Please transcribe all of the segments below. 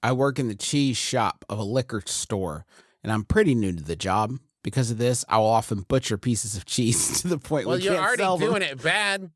I work in the cheese shop of a liquor store, and I'm pretty new to the job. Because of this, I will often butcher pieces of cheese to the point where you're already doing it bad.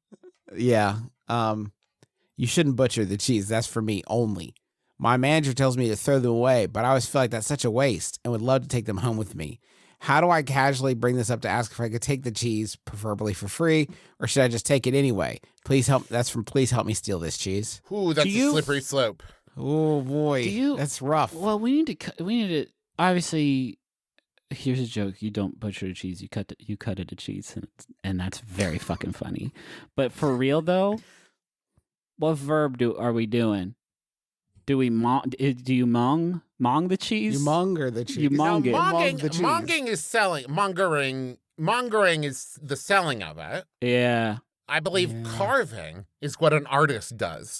Yeah. You shouldn't butcher the cheese. That's for me only. My manager tells me to throw them away, but I always feel like that's such a waste and would love to take them home with me. How do I casually bring this up to ask if I could take the cheese, preferably for free, or should I just take it anyway? Please help. That's from Please Help Me Steal This Cheese. Ooh, that's a slippery slope. Oh boy, that's rough. Well, we need to obviously. Here's a joke: you don't butcher the cheese, you cut it to cheese, and that's very fucking funny. But for real though, what verb are we doing? Do we do you mong the cheese? You monger the cheese. You mong it. Monging is selling. Mongering is the selling of it. Yeah. I believe carving is what an artist does.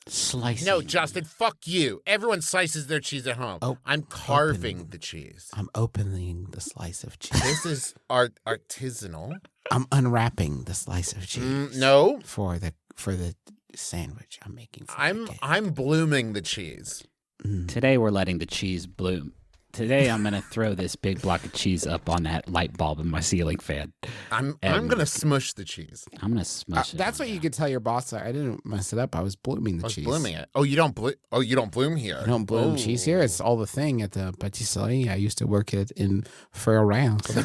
Slicing. No, Justin, fuck you. Everyone slices their cheese at home. Oh, I'm carving the cheese. I'm opening the slice of cheese. This is artisanal. I'm unwrapping the slice of cheese. No. For the sandwich I'm making. I'm blooming the cheese. Today we're letting the cheese bloom. Today I'm gonna throw this big block of cheese up on that light bulb in my ceiling fan. I'm gonna smush the cheese. I'm gonna smush it. That's what you could tell your boss. I didn't mess it up. I was blooming the cheese. Blooming it. Oh, you don't bloom here. I don't bloom cheese here. It's all the thing at the patisserie. I used to work in France.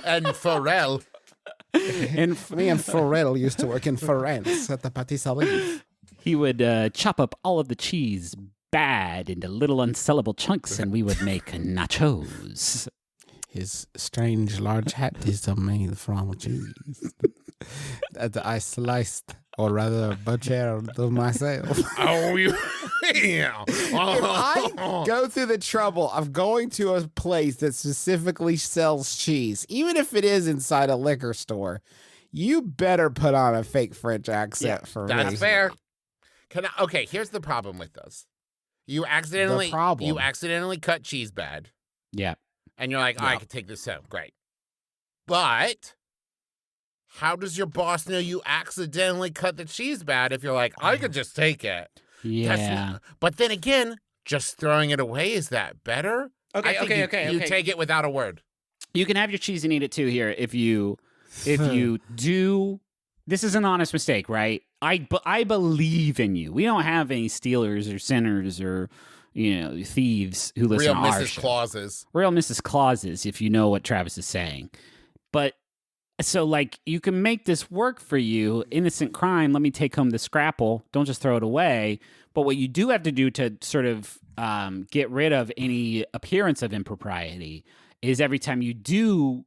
And Pharrell. Me and Pharrell used to work in France at the patisserie. He would chop up all of the cheese bad into little unsellable chunks, and we would make nachos. His strange large hat is made from cheese that I sliced, or rather butchered myself. Oh, yeah. If I go through the trouble of going to a place that specifically sells cheese, even if it is inside a liquor store, you better put on a fake French accent for me. That's fair. Okay, here's the problem with this. You accidentally cut cheese bad. Yeah. And you're like, I could take this home. Great. But how does your boss know you accidentally cut the cheese bad if you're like, I could just take it? Yeah. But then again, just throwing it away, is that better? Okay. You take it without a word. You can have your cheese and eat it too here if you do. This is an honest mistake, right? I believe in you. We don't have any stealers or sinners or thieves who listen to our show. Real Mrs. Clauses, if you know what Travis is saying. But so you can make this work for you. Innocent crime. Let me take home the scrapple. Don't just throw it away. But what you do have to do to sort of get rid of any appearance of impropriety is every time you do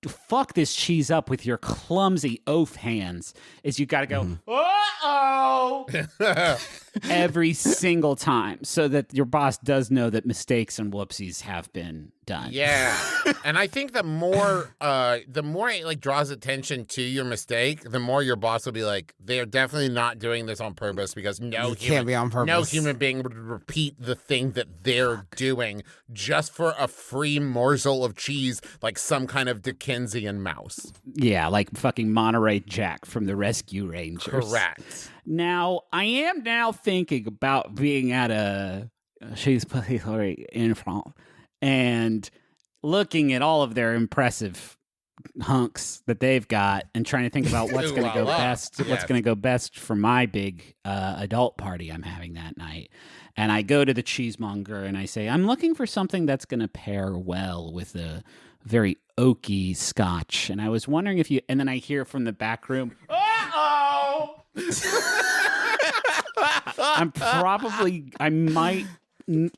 fuck this cheese up with your clumsy oaf hands is you got to go, uh-oh, every single time so that your boss does know that mistakes and whoopsies have been done. Yeah. And I think the more it draws attention to your mistake, the more your boss will be like, they're definitely not doing this on purpose because can't be on purpose. No human being would repeat the thing that they're doing just for a free morsel of cheese, like some kind of Dickensian mouse. Yeah, like fucking Monterey Jack from the Rescue Rangers. Correct. Now, I am now thinking about being at a cheese patisserie in France and looking at all of their impressive hunks that they've got and trying to think about what's going to go best. What's going to go best for my big adult party I'm having that night. And I go to the cheesemonger and I say, I'm looking for something that's going to pair well with a very oaky scotch. And I was wondering if you, and then I hear from the back room, uh-oh!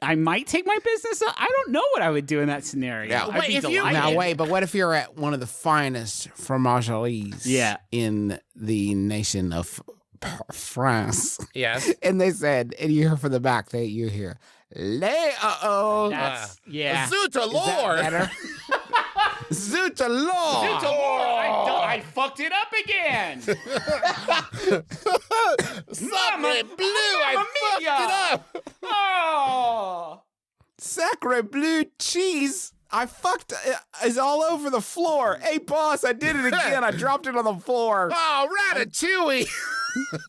I might take my business up. I don't know what I would do in that scenario. Yeah, I'd be delighted. But what if you're at one of the finest fromageries in the nation of France? Yes. And they said, and you hear from the back, you hear, uh-oh. Yeah. Zoot Lord. Zoot Lord. I fucked it up again. Sacre bleu, I fucked it up. Oh. Sacre bleu cheese. I fucked is all over the floor. Hey, boss, I did it again. I dropped it on the floor. Oh, Ratatouille.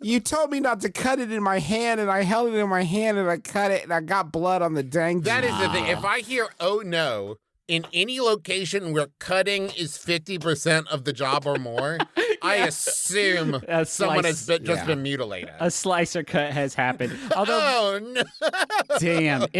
You told me not to cut it in my hand, and I held it in my hand, and I cut it, and I got blood on the dang. That is the thing. If I hear, oh no, in any location where cutting is 50% of the job or more, I assume someone has just been mutilated. A slicer cut has happened. Although, Oh no! damn,